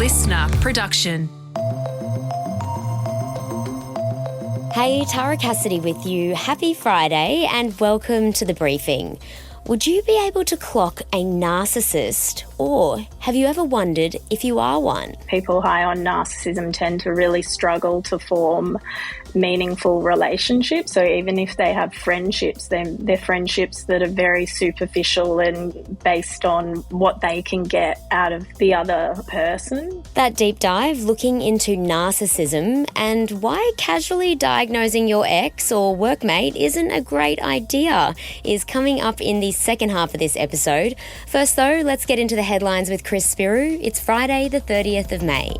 listener production. Hey, Tara Cassidy with you. Happy Friday and welcome to The Briefing. Would you be able to clock a narcissist, or have you ever wondered if you are one? People high on narcissism tend to really struggle to form meaningful relationships. So even if they have friendships, they're friendships that are very superficial and based on what they can get out of the other person. That deep dive looking into narcissism and why casually diagnosing your ex or workmate isn't a great idea is coming up in the second half of this episode. First though, let's get into the headlines with Chris Spiru. It's Friday the 30th of May.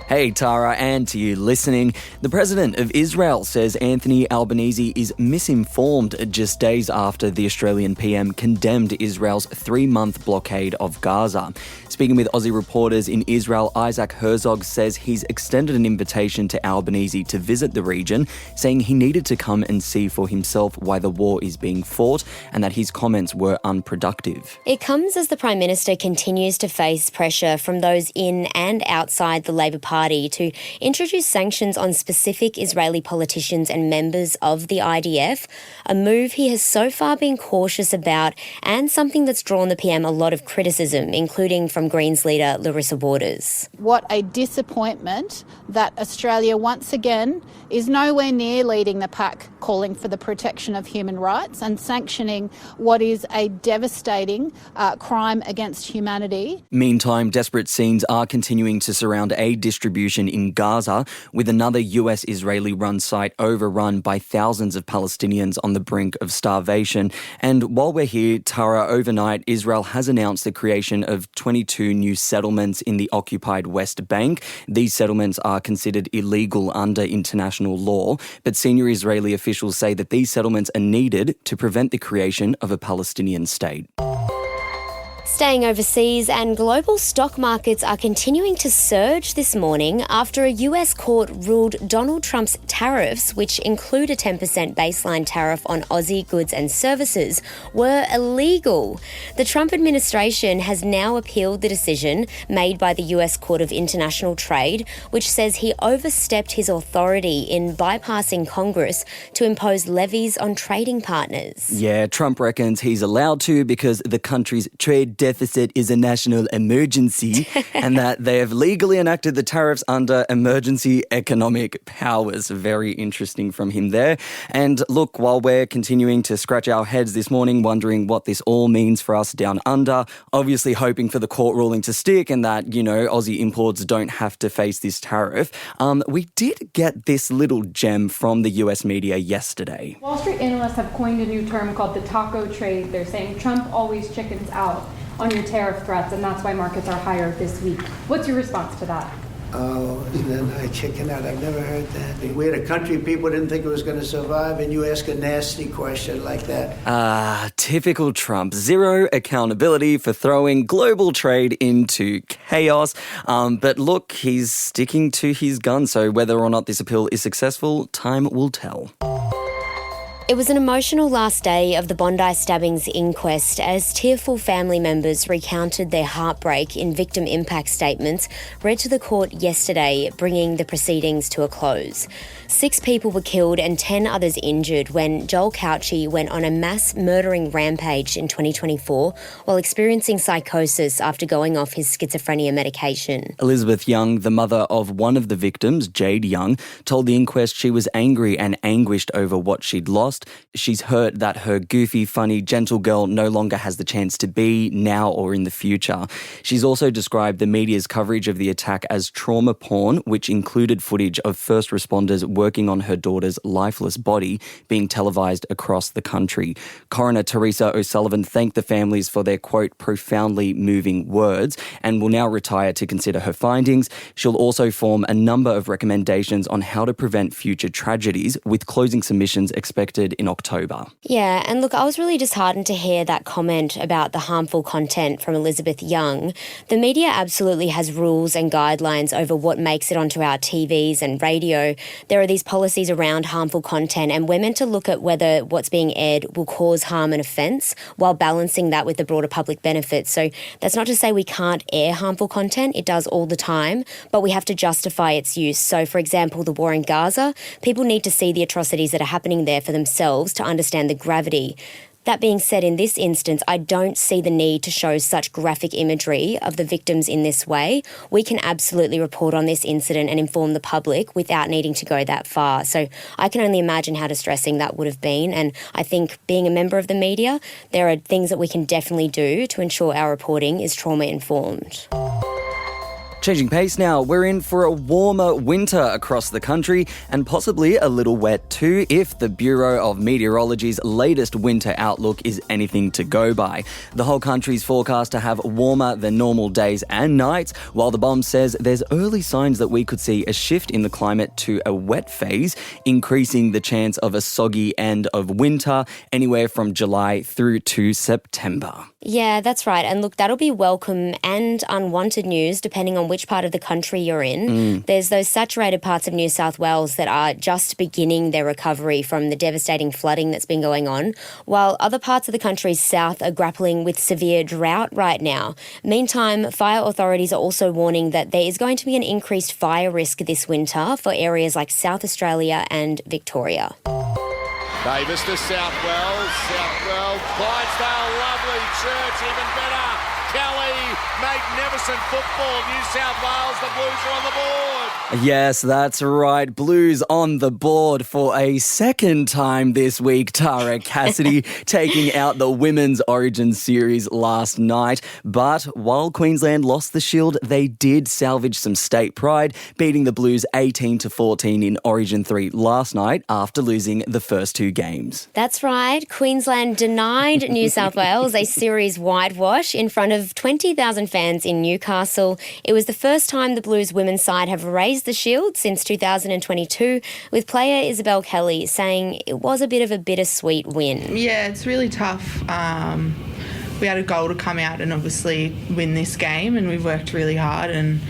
Hey Tara, and to you listening. The President of Israel says Anthony Albanese is misinformed just days after the Australian PM condemned Israel's 3-month blockade of Gaza. Speaking with Aussie reporters in Israel, Isaac Herzog says he's extended an invitation to Albanese to visit the region, saying he needed to come and see for himself why the war is being fought and that his comments were unproductive. It comes as the Prime Minister continues to face pressure from those in and outside the Labor Party to introduce sanctions on specific Israeli politicians and members of the IDF, a move he has so far been cautious about and something that's drawn the PM a lot of criticism, including from Greens leader Larissa Waters. What a disappointment that Australia once again is nowhere near leading the pack, calling for the protection of human rights and sanctioning what is a devastating crime against humanity. Meantime, desperate scenes are continuing to surround aid distribution in Gaza, with another US-Israeli-run site overrun by thousands of Palestinians on the brink of starvation. And while we're here, Tara, overnight, Israel has announced the creation of 22 new settlements in the occupied West Bank. These settlements are considered illegal under international law, but senior Israeli officials say that these settlements are needed to prevent the creation of a Palestinian state. Staying overseas, and global stock markets are continuing to surge this morning after a US court ruled Donald Trump's tariffs, which include a 10% baseline tariff on Aussie goods and services, were illegal. The Trump administration has now appealed the decision made by the US Court of International Trade, which says he overstepped his authority in bypassing Congress to impose levies on trading partners. Yeah, Trump reckons he's allowed to because the country's trade deficit is a national emergency and that they have legally enacted the tariffs under emergency economic powers. Very interesting from him there. And look, while we're continuing to scratch our heads this morning, wondering what this all means for us down under, obviously hoping for the court ruling to stick and that, Aussie imports don't have to face this tariff, we did get this little gem from the US media yesterday. Wall Street analysts have coined a new term called the taco trade. They're saying Trump always chickens out on your tariff threats, and that's why markets are higher this week. What's your response to that? Oh, and then I chicken out. I've never heard that. We had a country people didn't think it was going to survive, and you ask a nasty question like that. Typical Trump. Zero accountability for throwing global trade into chaos. But look, he's sticking to his gun, so whether or not this appeal is successful, time will tell. It was an emotional last day of the Bondi stabbings inquest as tearful family members recounted their heartbreak in victim impact statements read to the court yesterday, bringing the proceedings to a close. 6 people were killed and 10 others injured when Joel Cauchi went on a mass murdering rampage in 2024 while experiencing psychosis after going off his schizophrenia medication. Elizabeth Young, the mother of one of the victims, Jade Young, told the inquest she was angry and anguished over what she'd lost. She's hurt that her goofy, funny, gentle girl no longer has the chance to be now or in the future. She's also described the media's coverage of the attack as trauma porn, which included footage of first responders working on her daughter's lifeless body being televised across the country. Coroner Teresa O'Sullivan thanked the families for their, quote, profoundly moving words and will now retire to consider her findings. She'll also form a number of recommendations on how to prevent future tragedies, with closing submissions expected assaulted in October. Yeah, and look, I was really disheartened to hear that comment about the harmful content from Elizabeth Young. The media absolutely has rules and guidelines over what makes it onto our TVs and radio. There are these policies around harmful content, and we're meant to look at whether what's being aired will cause harm and offence while balancing that with the broader public benefit. So that's not to say we can't air harmful content. It does all the time, but we have to justify its use. So, for example, the war in Gaza, people need to see the atrocities that are happening there for themselves to understand the gravity. That being said, in this instance, I don't see the need to show such graphic imagery of the victims in this way. We can absolutely report on this incident and inform the public without needing to go that far. So I can only imagine how distressing that would have been. And I think being a member of the media, there are things that we can definitely do to ensure our reporting is trauma-informed. Changing pace now, we're in for a warmer winter across the country and possibly a little wet too if the Bureau of Meteorology's latest winter outlook is anything to go by. The whole country's forecast to have warmer than normal days and nights, while the BOM says there's early signs that we could see a shift in the climate to a wet phase, increasing the chance of a soggy end of winter anywhere from July through to September. Yeah, that's right. And look, that'll be welcome and unwanted news depending on which part of the country you're in. There's those saturated parts of New South Wales that are just beginning their recovery from the devastating flooding that's been going on, while other parts of the country's south are grappling with severe drought right now. Meantime, fire authorities are also warning that there is going to be an increased fire risk this winter for areas like South Australia and Victoria. Davis to Southwell, Clydesdale, lovely, Church, even better, Kelly, magnificent football, New South Wales, the Blues are on the board. Yes, that's right. Blues on the board for a second time this week. Tara Cassidy taking out the Women's Origin Series last night. But while Queensland lost the Shield, they did salvage some state pride, beating the Blues 18-14 in Origin 3 last night after losing the first two games. That's right. Queensland denied New South Wales a series whitewash in front of 20,000 fans in Newcastle. It was the first time the Blues women's side have raised the Shield since 2022, with player Isabel Kelly saying it was a bit of a bittersweet win. Yeah, it's really tough. We had a goal to come out and obviously win this game, and we've worked really hard, and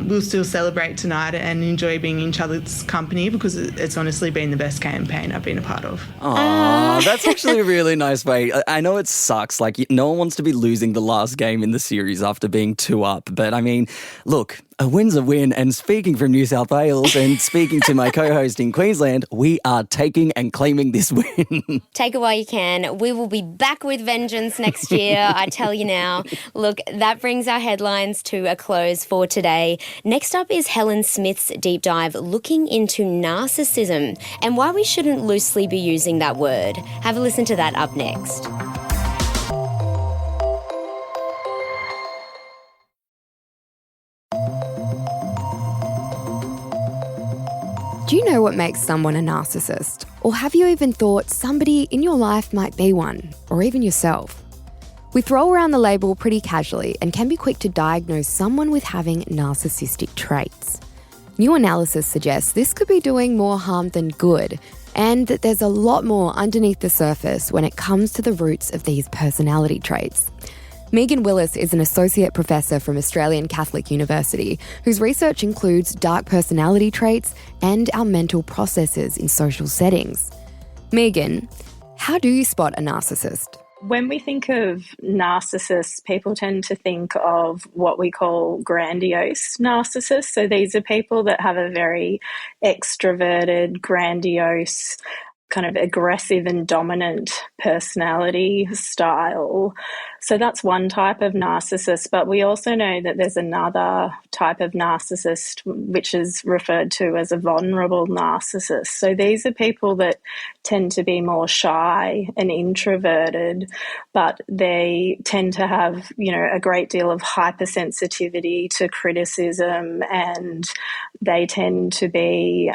we'll still celebrate tonight and enjoy being in each other's company because it's honestly been the best campaign I've been a part of. Aww, that's actually a really nice way. I know it sucks. Like, no one wants to be losing the last game in the series after being 2 up. But I mean, look, a win's a win. And speaking from New South Wales and speaking to my co-host in Queensland, we are taking and claiming this win. Take it while you can. We will be back with vengeance next year, I tell you now. Look, that brings our headlines to a close for today. Next up is Helen Smith's deep dive looking into narcissism and why we shouldn't loosely be using that word. Have a listen to that up next. Do you know what makes someone a narcissist? Or have you even thought somebody in your life might be one, or even yourself? We throw around the label pretty casually and can be quick to diagnose someone with having narcissistic traits. New analysis suggests this could be doing more harm than good, and that there's a lot more underneath the surface when it comes to the roots of these personality traits. Megan Willis is an Associate Professor from Australian Catholic University, whose research includes dark personality traits and our mental processes in social settings. Megan, how do you spot a narcissist? When we think of narcissists, people tend to think of what we call grandiose narcissists. So these are people that have a very extroverted, grandiose, kind of aggressive and dominant personality style. So that's one type of narcissist, but we also know that there's another type of narcissist which is referred to as a vulnerable narcissist. So these are people that tend to be more shy and introverted, but they tend to have, a great deal of hypersensitivity to criticism, and they tend to be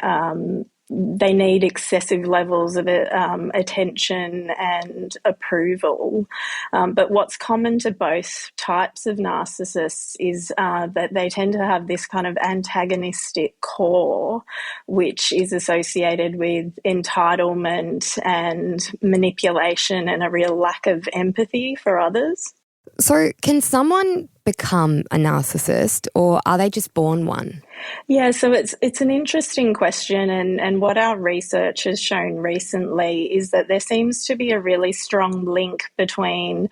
they need excessive levels of attention and approval. But what's common to both types of narcissists is that they tend to have this kind of antagonistic core, which is associated with entitlement and manipulation and a real lack of empathy for others. So can someone become a narcissist, or are they just born one? Yeah, so it's an interesting question, and what our research has shown recently is that there seems to be a really strong link between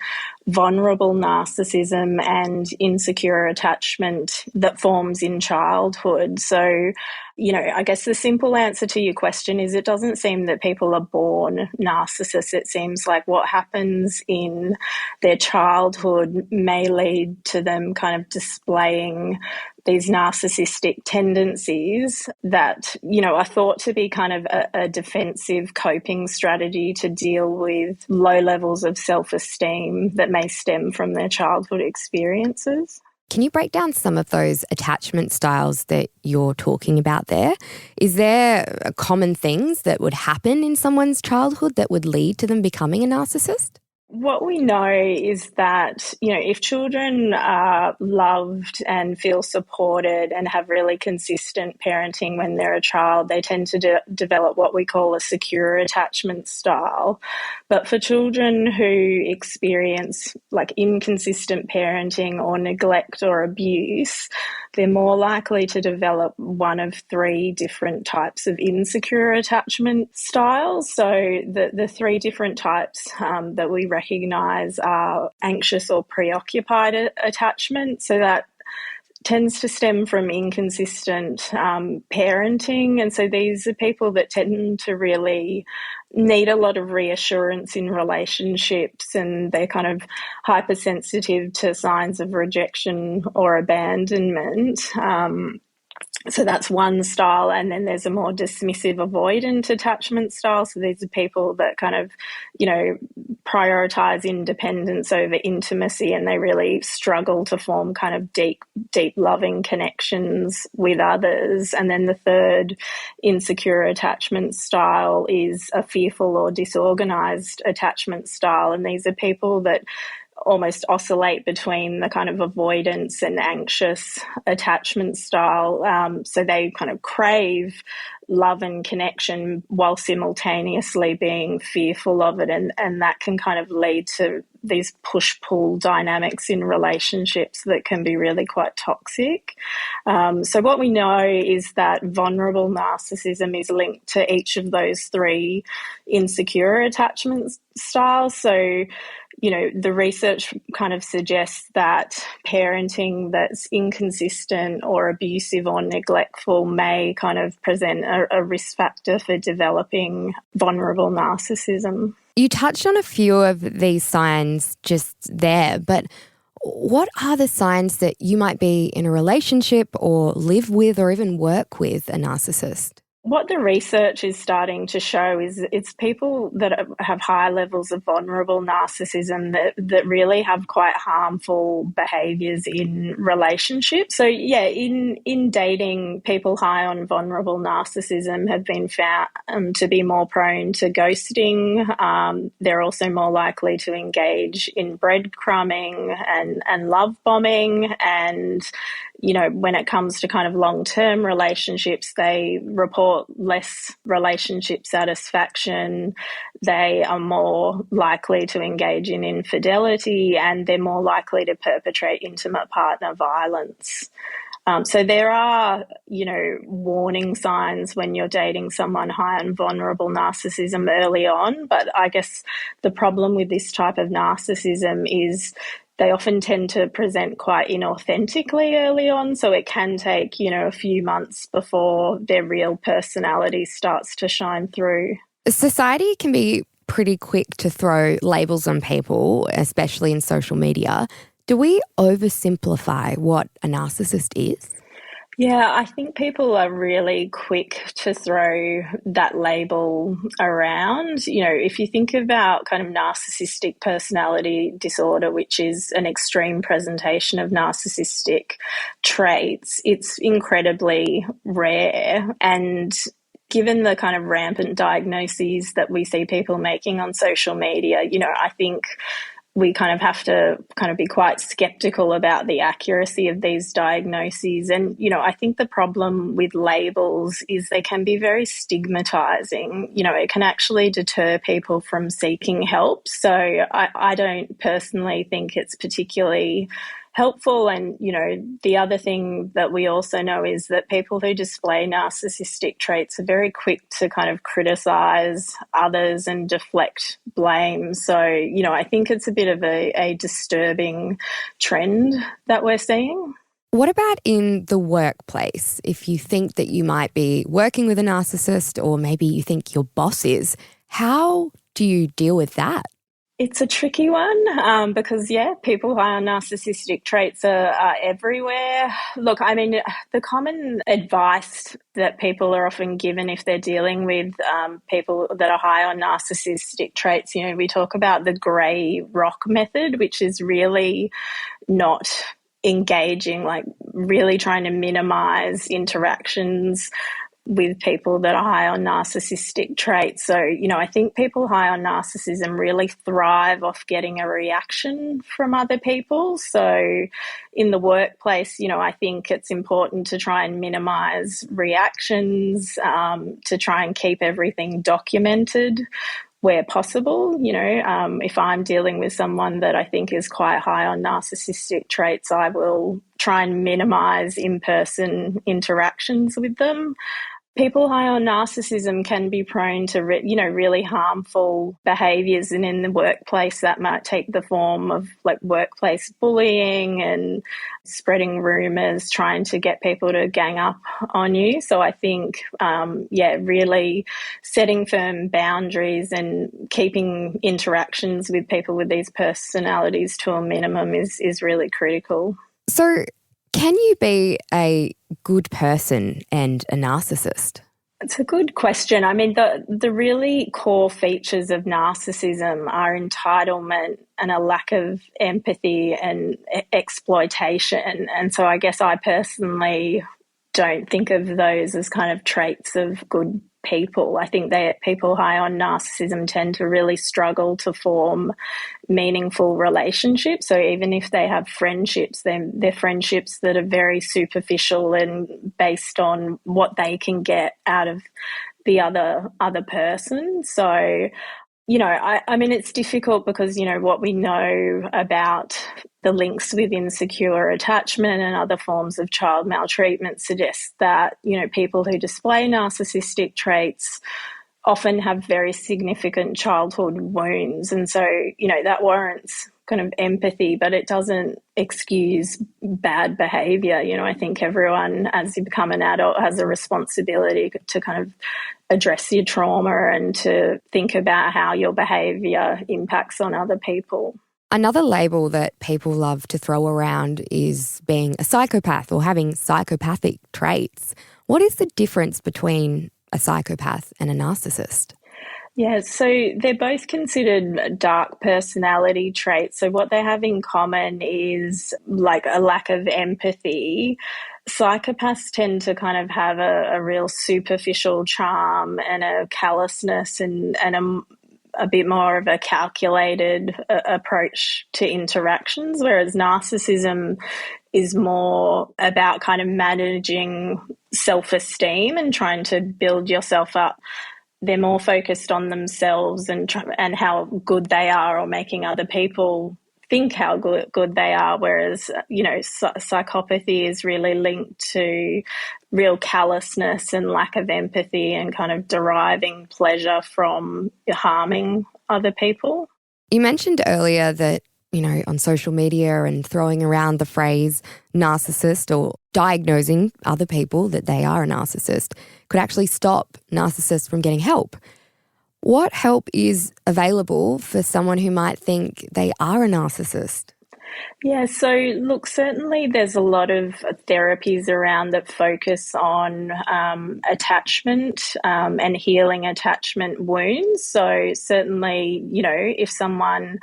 vulnerable narcissism and insecure attachment that forms in childhood. So, I guess the simple answer to your question is it doesn't seem that people are born narcissists. It seems like what happens in their childhood may lead to them kind of displaying these narcissistic tendencies that, are thought to be kind of a defensive coping strategy to deal with low levels of self-esteem that may stem from their childhood experiences. Can you break down some of those attachment styles that you're talking about there? Is there common things that would happen in someone's childhood that would lead to them becoming a narcissist? What we know is that, if children are loved and feel supported and have really consistent parenting when they're a child, they tend to develop what we call a secure attachment style. But for children who experience like inconsistent parenting or neglect or abuse, they're more likely to develop one of three different types of insecure attachment styles. So the three different types that we recognise are anxious or preoccupied attachment. So that tends to stem from inconsistent parenting. And so these are people that tend to really need a lot of reassurance in relationships, and they're kind of hypersensitive to signs of rejection or abandonment. So that's one style. And then there's a more dismissive avoidant attachment style. So these are people that kind of, prioritise independence over intimacy, and they really struggle to form kind of deep loving connections with others. And then the third insecure attachment style is a fearful or disorganised attachment style. And these are people that almost oscillate between the kind of avoidance and anxious attachment style. So they kind of crave love and connection while simultaneously being fearful of it. And that can kind of lead to these push-pull dynamics in relationships that can be really quite toxic. So what we know is that vulnerable narcissism is linked to each of those three insecure attachment styles. So, the research kind of suggests that parenting that's inconsistent or abusive or neglectful may kind of present a risk factor for developing vulnerable narcissism. You touched on a few of these signs just there, but what are the signs that you might be in a relationship or live with or even work with a narcissist? What the research is starting to show is it's people that have high levels of vulnerable narcissism that really have quite harmful behaviours in relationships. So, in dating, people high on vulnerable narcissism have been found to be more prone to ghosting. They're also more likely to engage in breadcrumbing and love bombing. And, when it comes to kind of long-term relationships, they report less relationship satisfaction, they are more likely to engage in infidelity, and they're more likely to perpetrate intimate partner violence. So there are, warning signs when you're dating someone high on vulnerable narcissism early on, but I guess the problem with this type of narcissism is they often tend to present quite inauthentically early on, so it can take, a few months before their real personality starts to shine through. Society can be pretty quick to throw labels on people, especially in social media. Do we oversimplify what a narcissist is? Yeah, I think people are really quick to throw that label around. If you think about kind of narcissistic personality disorder, which is an extreme presentation of narcissistic traits, it's incredibly rare. And Given the kind of rampant diagnoses that we see people making on social media, I think we kind of have to kind of be quite skeptical about the accuracy of these diagnoses. And, I think the problem with labels is they can be very stigmatizing. It can actually deter people from seeking help. So I don't personally think it's particularly helpful. And, the other thing that we also know is that people who display narcissistic traits are very quick to kind of criticize others and deflect blame. So, I think it's a bit of a disturbing trend that we're seeing. What about in the workplace? If you think that you might be working with a narcissist, or maybe you think your boss is, how do you deal with that? It's a tricky one because, people high on narcissistic traits are everywhere. Look, I mean, the common advice that people are often given if they're dealing with people that are high on narcissistic traits, we talk about the grey rock method, which is really not engaging, like really trying to minimise interactions with people that are high on narcissistic traits. So, I think people high on narcissism really thrive off getting a reaction from other people. So in the workplace, I think it's important to try and minimise reactions, to try and keep everything documented where possible. If I'm dealing with someone that I think is quite high on narcissistic traits, I will try and minimise in-person interactions with them. People high on narcissism can be prone to, really harmful behaviours, and in the workplace that might take the form of like workplace bullying and spreading rumours, trying to get people to gang up on you. So I think, really setting firm boundaries and keeping interactions with people with these personalities to a minimum is really critical. So can you be a good person and a narcissist? It's a good question. I mean, the really core features of narcissism are entitlement and a lack of empathy and exploitation. And so I guess I personally don't think of those as kind of traits of good people. I think that people high on narcissism tend to really struggle to form meaningful relationships. So even if they have friendships, they're friendships that are very superficial and based on what they can get out of the other person. So, I mean, it's difficult because, what we know about the links with insecure attachment and other forms of child maltreatment suggests that, people who display narcissistic traits often have very significant childhood wounds. And so, that warrants kind of empathy, but it doesn't excuse bad behaviour. I think everyone, as you become an adult, has a responsibility to kind of address your trauma and to think about how your behaviour impacts on other people. Another label that people love to throw around is being a psychopath or having psychopathic traits. What is the difference between a psychopath and a narcissist? Yeah, so they're both considered dark personality traits. So what they have in common is like a lack of empathy. Psychopaths tend to kind of have a real superficial charm and a callousness and a bit more of a calculated approach to interactions, whereas narcissism is more about kind of managing self-esteem and trying to build yourself up. They're more focused on themselves and how good they are, or making other people think how good they are, whereas, psychopathy is really linked to real callousness and lack of empathy and kind of deriving pleasure from harming other people. You mentioned earlier that, on social media and throwing around the phrase narcissist or diagnosing other people that they are a narcissist could actually stop narcissists from getting help. What help is available for someone who might think they are a narcissist? Yeah, so look, certainly there's a lot of therapies around that focus on attachment and healing attachment wounds. So certainly, if someone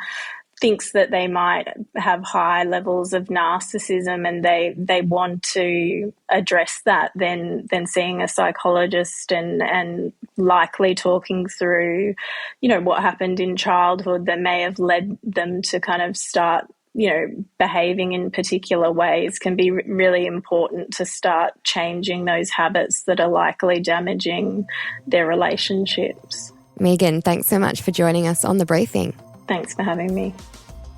thinks that they might have high levels of narcissism and they want to address that, then seeing a psychologist and likely talking through, what happened in childhood that may have led them to kind of start, behaving in particular ways can be really important to start changing those habits that are likely damaging their relationships. Megan, thanks so much for joining us on The Briefing. Thanks for having me.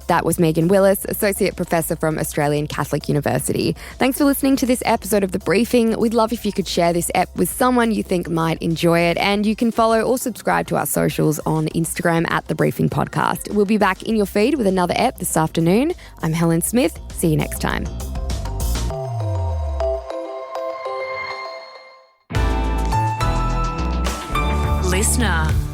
That was Megan Willis, Associate Professor from Australian Catholic University. Thanks for listening to this episode of The Briefing. We'd love if you could share this ep with someone you think might enjoy it, and you can follow or subscribe to our socials on Instagram at The Briefing Podcast. We'll be back in your feed with another ep this afternoon. I'm Helen Smith. See you next time. Listener.